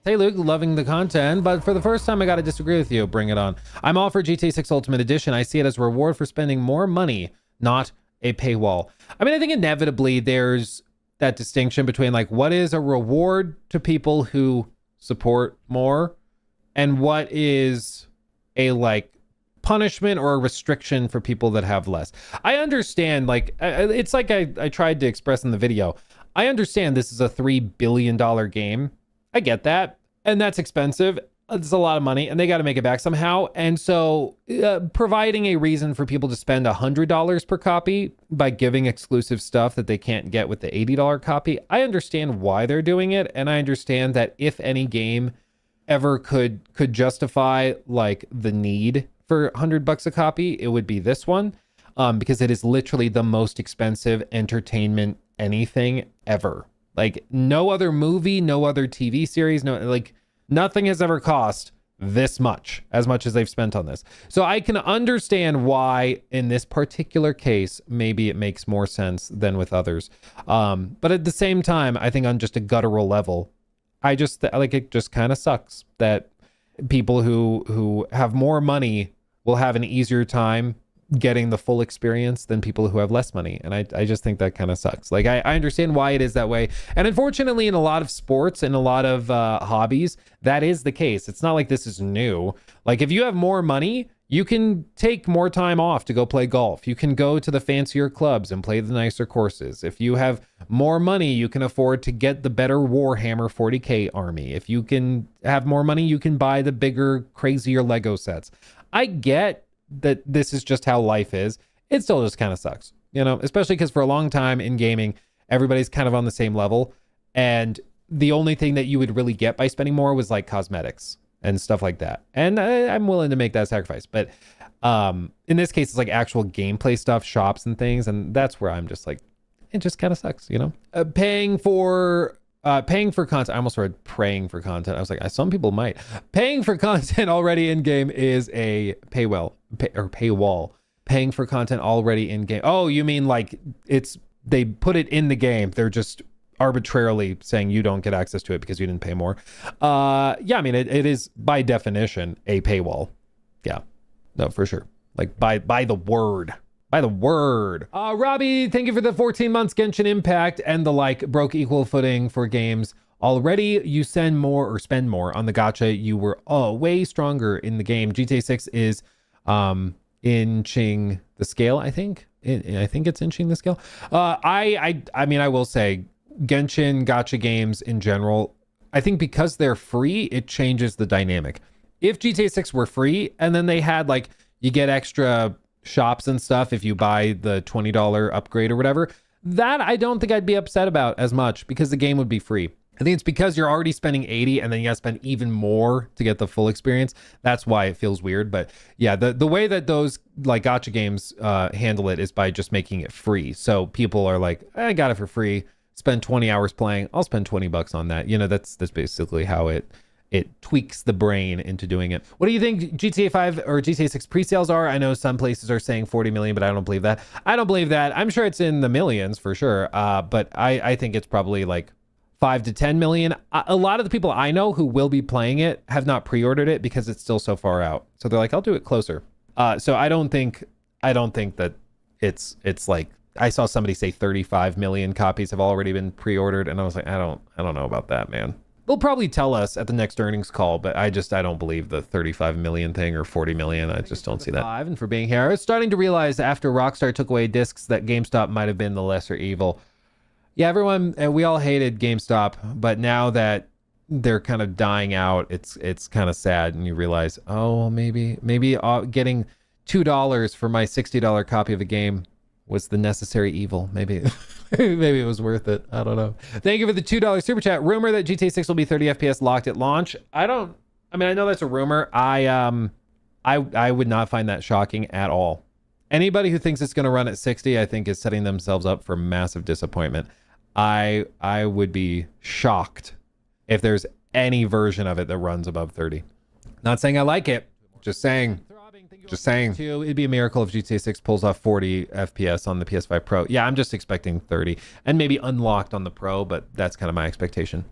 Hey Luke, loving the content, but for the first time I gotta disagree with you. Bring it on. I'm all for GTA 6 Ultimate Edition. I see it as a reward for spending more money, not a paywall. I mean, I think inevitably there's that distinction between like what is a reward to people who support more and what is a like punishment or a restriction for people that have less. I understand, like it's like I tried to express in the video. I understand this is a $3 billion game. I get that. And that's expensive. It's a lot of money and they got to make it back somehow. And so providing a reason for people to spend $100 per copy by giving exclusive stuff that they can't get with the $80 copy, I understand why they're doing it. And I understand that if any game ever could justify like the need for $100 a copy, it would be this one, because it is literally the most expensive entertainment anything ever. Like no other movie, no other TV series, no, like nothing has ever cost this much as they've spent on this. So I can understand why in this particular case, maybe it makes more sense than with others. But at the same time, I think on just a guttural level, I just like, it just kind of sucks that people who have more money will have an easier time getting the full experience than people who have less money. And I just think that kind of sucks. Like I understand why it is that way. And unfortunately in a lot of sports and a lot of hobbies, that is the case. It's not like this is new. Like if you have more money, you can take more time off to go play golf. You can go to the fancier clubs and play the nicer courses. If you have more money, you can afford to get the better Warhammer 40K army. If you can have more money, you can buy the bigger, crazier Lego sets. I get that this is just how life is. It still just kind of sucks, you know, especially because for a long time in gaming, everybody's kind of on the same level. And the only thing that you would really get by spending more was like cosmetics and stuff like that. And I'm willing to make that sacrifice. But in this case, it's like actual gameplay stuff, shops and things. And that's where I'm just like, it just kind of sucks, you know? Paying for content. I almost read praying for content. I was like, some people might. Paying for content already in game is a paywall. Paying for content already in game. Oh, you mean like they put it in the game. They're just arbitrarily saying you don't get access to it because you didn't pay more. Yeah, I mean, it is by definition a paywall. Yeah, no, for sure. Like by the word. By the word. Robbie, thank you for the 14 months Genshin Impact and the like broke equal footing for games. Already you spend more on the gacha. You were way stronger in the game. GTA 6 is inching the scale, I think. I think it's inching the scale. I mean, I will say Genshin gacha games in general, I think because they're free, it changes the dynamic. If GTA 6 were free and then they had like, you get extra shops and stuff if you buy the $20 upgrade or whatever, that I don't think I'd be upset about as much because the game would be free. I think it's because you're already spending 80 and then you gotta spend even more to get the full experience. That's why it feels weird. But yeah, the way that those like gacha games handle it is by just making it free. So people are like, I got it for free, spend 20 hours playing, I'll spend $20 on that. You know, that's basically how it tweaks the brain into doing it. What do you think GTA 5 or GTA 6 pre-sales are? I know some places are saying 40 million, but I don't believe that. I don't believe that. I'm sure it's in the millions for sure. But I think it's probably like 5 to 10 million. A lot of the people I know who will be playing it have not pre-ordered it because it's still so far out. So they're like, I'll do it closer. So I don't think that it's like, I saw somebody say 35 million copies have already been pre-ordered. And I was like, I don't know about that, man. They'll probably tell us at the next earnings call, but I don't believe the 35 million thing or 40 million. I just don't see that. And for being here, I was starting to realize after Rockstar took away discs that GameStop might have been the lesser evil. Yeah, we all hated GameStop, but now that they're kind of dying out, it's kind of sad, and you realize, oh, maybe getting $2 for my $60 copy of a game was the necessary evil. Maybe maybe it was worth it. I don't know. Thank you for the $2 super chat. Rumor that GTA 6 will be 30 FPS locked at launch. I mean, I know that's a rumor. I would not find that shocking at all. Anybody who thinks it's going to run at 60, I think is setting themselves up for massive disappointment. I would be shocked if there's any version of it that runs above 30. Not saying I like it, just saying. It'd be a miracle if GTA 6 pulls off 40 FPS on the PS5 Pro. Yeah, I'm just expecting 30 and maybe unlocked on the Pro, but that's kind of my expectation.